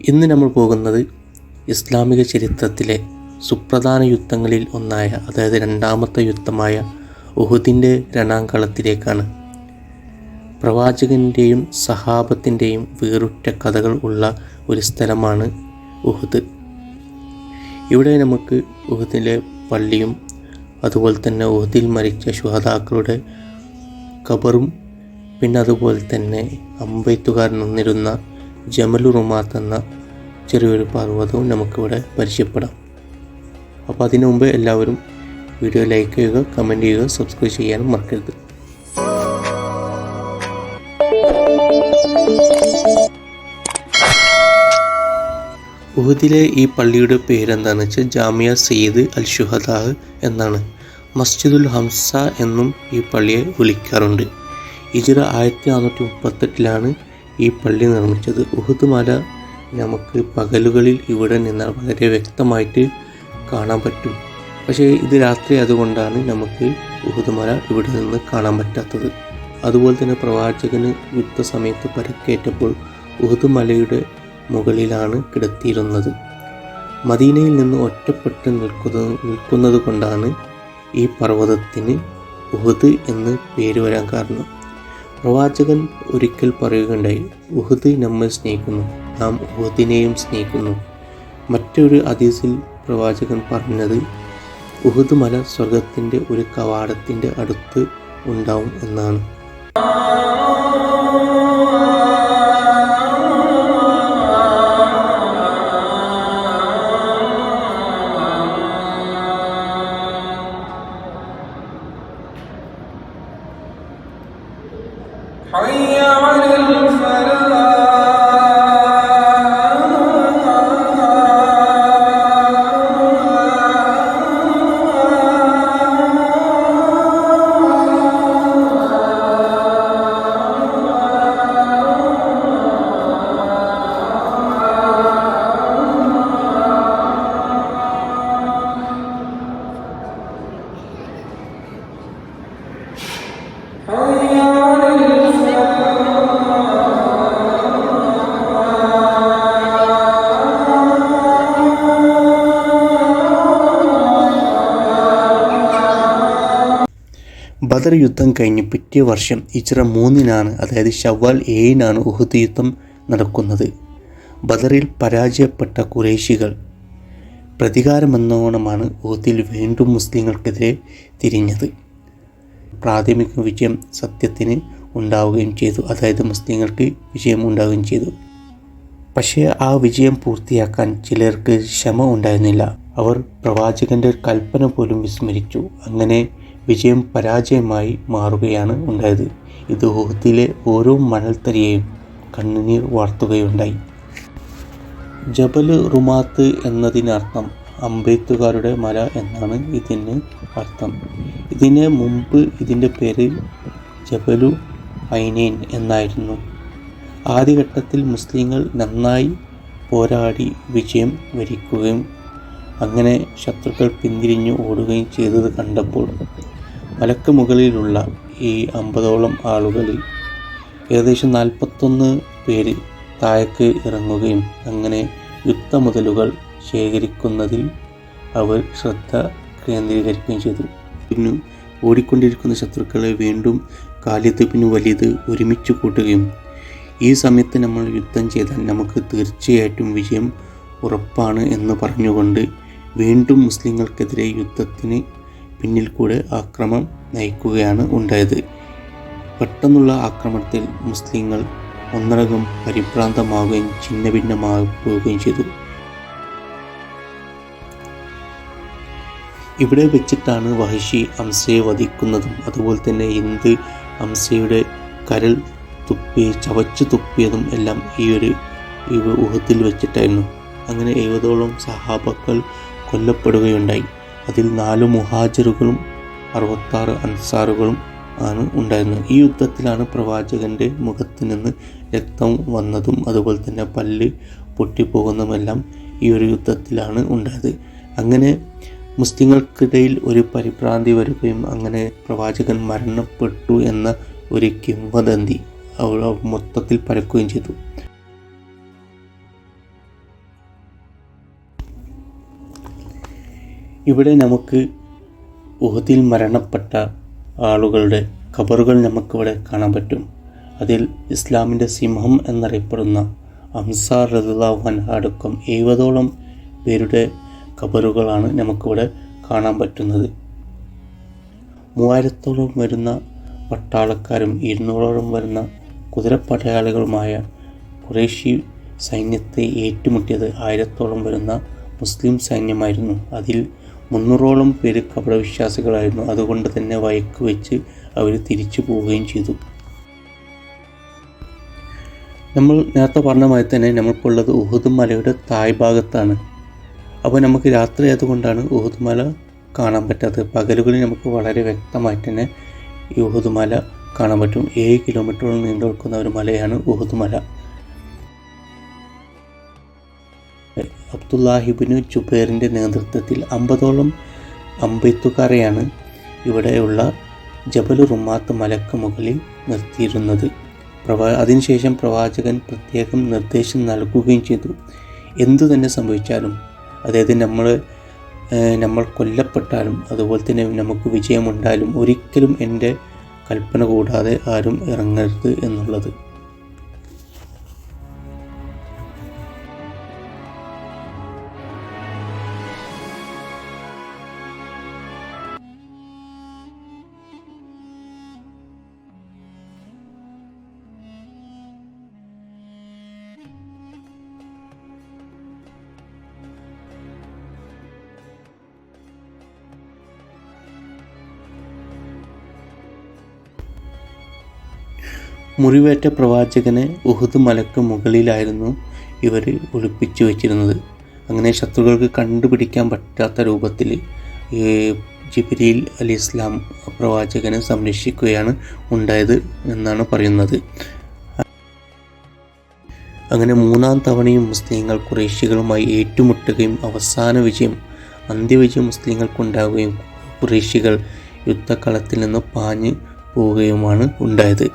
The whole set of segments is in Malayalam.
ഇന്ന് നമ്മൾ പോകുന്നത് ഇസ്ലാമിക ചരിത്രത്തിലെ സുപ്രധാന യുദ്ധങ്ങളിൽ ഒന്നായ, അതായത് രണ്ടാമത്തെ യുദ്ധമായ ഉഹുദിൻ്റെ രണാങ്കളത്തിലേക്കാണ്. പ്രവാചകൻ്റെയും സഹാബത്തിൻ്റെയും വേറുറ്റ കഥകൾ ഉള്ള ഒരു സ്ഥലമാണ് ഉഹുദ്. ഇവിടെ നമുക്ക് ഉഹുദിലെ പള്ളിയും അതുപോലെ തന്നെ ഉഹുദിൽ മരിച്ച ശുഹദാക്കളുടെ ഖബറും പിന്നെ അതുപോലെ തന്നെ അമ്പെയ്ത്തുകാർ നിന്നിരുന്ന ജമലു റുമാത്ത് എന്ന ചെറിയൊരു പർവ്വതവും നമുക്കിവിടെ പരിചയപ്പെടാം. അപ്പോൾ അതിനു മുമ്പ് എല്ലാവരും വീഡിയോ ലൈക്ക് ചെയ്യുക, കമൻറ്റ് ചെയ്യുക, സബ്സ്ക്രൈബ് ചെയ്യാനും മറക്കരുത്. ഉഹുദിലെ ഈ പള്ളിയുടെ പേരെന്താണെന്ന് വെച്ചാൽ ജാമിയ സയ്യിദ് അൽ ഷുഹദാ എന്നാണ്. മസ്ജിദുൽ ഹംസ എന്നും ഈ പള്ളിയെ വിളിക്കാറുണ്ട്. ഹിജ്റ 1438 ഈ പള്ളി നിർമ്മിച്ചത്. ഉഹുദ് മല നമുക്ക് പകലുകളിൽ ഇവിടെ നിന്നാൽ വളരെ വ്യക്തമായിട്ട് കാണാൻ പറ്റും. പക്ഷേ ഇത് രാത്രി അതുകൊണ്ടാണ് നമുക്ക് ഉഹുദ് മല ഇവിടെ നിന്ന് കാണാൻ പറ്റാത്തത്. അതുപോലെ തന്നെ പ്രവാചകന് യുദ്ധസമയത്ത് പരിക്കേറ്റപ്പോൾ ഉഹുദ് മലയുടെ മുകളിലാണ് കിടത്തിയിരുന്നത്. മദീനയിൽ നിന്ന് ഒറ്റപ്പെട്ട് നിൽക്കുന്നത് കൊണ്ടാണ് ഈ പർവ്വതത്തിന് ഉഹുദ് എന്ന് പേര് വരാൻ കാരണം. പ്രവാചകൻ ഒരിക്കൽ പറയുകയുണ്ടായി, ഉഹുദ് നമ്മെ സ്നേഹിക്കുന്നു, നാം ഉഹുദിനെയും സ്നേഹിക്കുന്നു. മറ്റൊരു ഹദീസിൽ പ്രവാചകൻ പറഞ്ഞത് ഉഹുദ് മല സ്വർഗത്തിൻ്റെ ഒരു കവാടത്തിൻ്റെ അടുത്ത് ഉണ്ടാവും എന്നാണ്. ബദർ യുദ്ധം കഴിഞ്ഞ് പിറ്റേ വർഷം ഹിജ്റ 3 അതായത് ശവ്വാൽ 7 ഉഹുദ് യുദ്ധം നടക്കുന്നത്. ബദറിൽ പരാജയപ്പെട്ട ഖുറൈശികൾ പ്രതികാരമെന്നോണമാണ് ഉഹുദിൽ വീണ്ടും മുസ്ലിങ്ങൾക്കെതിരെ തിരിഞ്ഞത്. പ്രാഥമിക വിജയം സത്യത്തിന് ഉണ്ടാവുകയും ചെയ്തു, അതായത് മുസ്ലിങ്ങൾക്ക് വിജയം ഉണ്ടാവുകയും ചെയ്തു. പക്ഷേ ആ വിജയം പൂർത്തിയാക്കാൻ ചിലർക്ക് ക്ഷമ ഉണ്ടായിരുന്നില്ല. അവർ പ്രവാചകൻ്റെ കൽപ്പന പോലും വിസ്മരിച്ചു. അങ്ങനെ വിജയം പരാജയമായി മാറുകയാണ് ഉണ്ടായത്. ഇത് ഉഹുദിലെ ഓരോ മണൽത്തരിയെയും കണ്ണുനീർ വാർത്തുകയുണ്ടായി. ജബൽ റുമാത്ത് എന്നതിനർത്ഥം അമ്പെയ്ത്തുകാരുടെ മല എന്നാണ് ഇതിന് അർത്ഥം. ഇതിന് മുമ്പ് ഇതിൻ്റെ പേര് ജബലു ഐനൈൻ എന്നായിരുന്നു. ആദ്യഘട്ടത്തിൽ മുസ്ലിങ്ങൾ നന്നായി പോരാടി വിജയം വരിക്കുകയും അങ്ങനെ ശത്രുക്കൾ പിന്തിരിഞ്ഞു ഓടുകയും ചെയ്തത് കണ്ടപ്പോൾ മലക്ക് മുകളിലുള്ള ഈ 50ഓളം ആളുകളിൽ ഏകദേശം 41 പേര് താഴേക്ക് ഇറങ്ങുകയും അങ്ങനെ യുദ്ധമുതലുകൾ ശേഖരിക്കുന്നതിൽ അവർ ശ്രദ്ധ കേന്ദ്രീകരിക്കുകയും ചെയ്തു. പിന്നെ ഓടിക്കൊണ്ടിരിക്കുന്ന ശത്രുക്കളെ വീണ്ടും ഖാലിദ് ബിൻ വലീദ് ഒരുമിച്ച് കൂട്ടുകയും ഈ സമയത്ത് നമ്മൾ യുദ്ധം ചെയ്താൽ നമുക്ക് തീർച്ചയായിട്ടും വിജയം ഉറപ്പാണ് എന്ന് പറഞ്ഞുകൊണ്ട് വീണ്ടും മുസ്ലിങ്ങൾക്കെതിരെ യുദ്ധത്തിന് പിന്നിൽ കൂടെ ആക്രമണം നയിക്കുകയാണ് ഉണ്ടായത്. പെട്ടെന്നുള്ള ആക്രമണത്തിൽ മുസ്ലിങ്ങൾ ഒന്നടങ്കം പരിഭ്രാന്തമാവുകയും ഛിന്നഭിന്നമാവുകയും ചെയ്തു. ഇവിടെ വെച്ചിട്ടാണ് വഹ്ഷി ഹംസയെ വധിക്കുന്നതും അതുപോലെ തന്നെ ഹിന്ദ് ഹംസയുടെ കരൾ ചവച്ചു തുപ്പിയതും എല്ലാം ഈ ഉഹുദിൽ വെച്ചിട്ടായിരുന്നു. അങ്ങനെ 70ഓളം സഹാബാക്കൾ കൊല്ലപ്പെടുകയുണ്ടായി. അതിൽ 4 മുഹാജിറുകളും 66 അൻസാറുകളും ആണ് ഉണ്ടായിരുന്നത്. ഈ യുദ്ധത്തിലാണ് പ്രവാചകൻ്റെ മുഖത്ത് നിന്ന് രക്തം വന്നതും അതുപോലെ തന്നെ പല്ല് പൊട്ടിപ്പോകുന്നതുമെല്ലാം ഈ ഒരു യുദ്ധത്തിലാണ് ഉണ്ടായത്. അങ്ങനെ മുസ്ലിങ്ങൾക്കിടയിൽ ഒരു പരിഭ്രാന്തി വരികയും അങ്ങനെ പ്രവാചകൻ മരണപ്പെട്ടു എന്ന ഒരു കിംവദന്തി മൊത്തത്തിൽ പരക്കുകയും ചെയ്തു. ഇവിടെ നമുക്ക് ഉഹദിൽ മരണപ്പെട്ട ആളുകളുടെ ഖബറുകൾ നമുക്കിവിടെ കാണാൻ പറ്റും. അതിൽ ഇസ്ലാമിൻ്റെ സിംഹം എന്നറിയപ്പെടുന്ന ഹംസ റളിയല്ലാഹു അൻഹു അടക്കം 70ഓളം പേരുടെ ഖബറുകളാണ് നമുക്കിവിടെ കാണാൻ പറ്റുന്നത്. 3000ഓളം വരുന്ന പട്ടാളക്കാരും 200ഓളം വരുന്ന കുതിരപ്പടയാളികളുമായ ഖുറൈശി സൈന്യത്തെ ഏറ്റുമുട്ടിയത് 1000ഓളം വരുന്ന മുസ്ലിം സൈന്യമായിരുന്നു. അതിൽ 300ഓളം പേര് കപടവിശ്വാസികളായിരുന്നു. അതുകൊണ്ട് തന്നെ വയക്ക് വെച്ച് അവർ തിരിച്ചു പോവുകയും ചെയ്തു. നമ്മൾ നേരത്തെ പറഞ്ഞ മാതിരി തന്നെ നമ്മൾക്കുള്ളത് ഉഹുദ് മലയുടെ താഴ്ഭാഗത്താണ്. അപ്പോൾ നമുക്ക് രാത്രി ആയതുകൊണ്ടാണ് ഉഹുദ് മല കാണാൻ പറ്റാത്തത്. പകലുകളിൽ നമുക്ക് വളരെ വ്യക്തമായിട്ട് തന്നെ ഈ ഉഹുദ് മല കാണാൻ പറ്റും. 7 കിലോമീറ്ററോളം നീണ്ടു നിൽക്കുന്ന ഒരു മലയാണ് ഉഹുദ് മല. അബ്ദുല്ലാഹിബ്നു ജുബൈറിൻ്റെ നേതൃത്വത്തിൽ 50ഓളം അമ്പെയ്ത്തുകാരെയാണ് ഇവിടെയുള്ള ജബൽ റുമാത്ത് മലക്ക് മുകളിൽ നിർത്തിയിരുന്നത്. അതിനുശേഷം പ്രവാചകൻ പ്രത്യേകം നിർദ്ദേശം നൽകുകയും ചെയ്തു. എന്തു തന്നെ സംഭവിച്ചാലും, അതായത് നമ്മൾ കൊല്ലപ്പെട്ടാലും അതുപോലെ തന്നെ നമുക്ക് വിജയമുണ്ടായാലും ഒരിക്കലും എൻ്റെ കൽപ്പന കൂടാതെ ആരും ഇറങ്ങരുത് എന്നുള്ളത്. മുറിവേറ്റ പ്രവാചകനെ ഉഹുദ് മലക്ക് മുകളിലായിരുന്നു ഇവർ ഒളിപ്പിച്ചു വെച്ചിരുന്നത്. അങ്ങനെ ശത്രുക്കൾക്ക് കണ്ടുപിടിക്കാൻ പറ്റാത്ത രൂപത്തിൽ ജിബ്രീൽ അലൈഹിസ്സലാം പ്രവാചകനെ സംരക്ഷിക്കുകയാണ് ഉണ്ടായത് എന്നാണ് പറയുന്നത്. അങ്ങനെ 3-ാം തവണയും മുസ്ലിങ്ങൾ ഖുറൈശികളുമായി ഏറ്റുമുട്ടുകയും അന്ത്യവിജയം മുസ്ലിങ്ങൾക്കുണ്ടാവുകയും ഖുറൈശികൾ യുദ്ധക്കളത്തിൽ നിന്ന് പാഞ്ഞു പോവുകയുമാണ് ഉണ്ടായത്.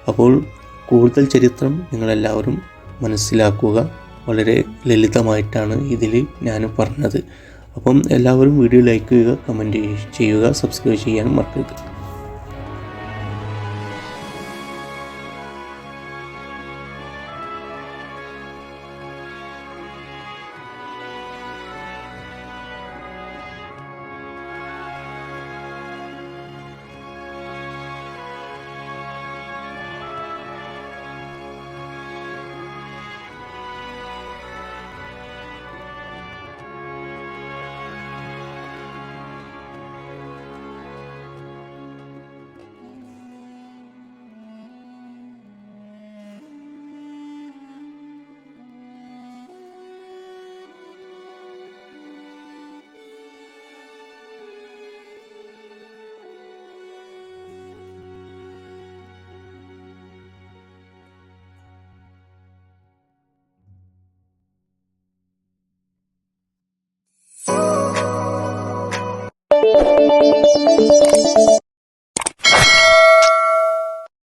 അപ്പോൾ കൂടുതൽ ചരിത്രം നിങ്ങളെല്ലാവരും മനസ്സിലാക്കുക. വളരെ ലളിതമായിട്ടാണ് ഇതിൽ ഞാൻ പറഞ്ഞത്. അപ്പം എല്ലാവരും വീഡിയോ ലൈക്ക് ചെയ്യുക, കമൻറ്റ് ചെയ്യുക, സബ്സ്ക്രൈബ് ചെയ്യാനും മറക്കരുത്.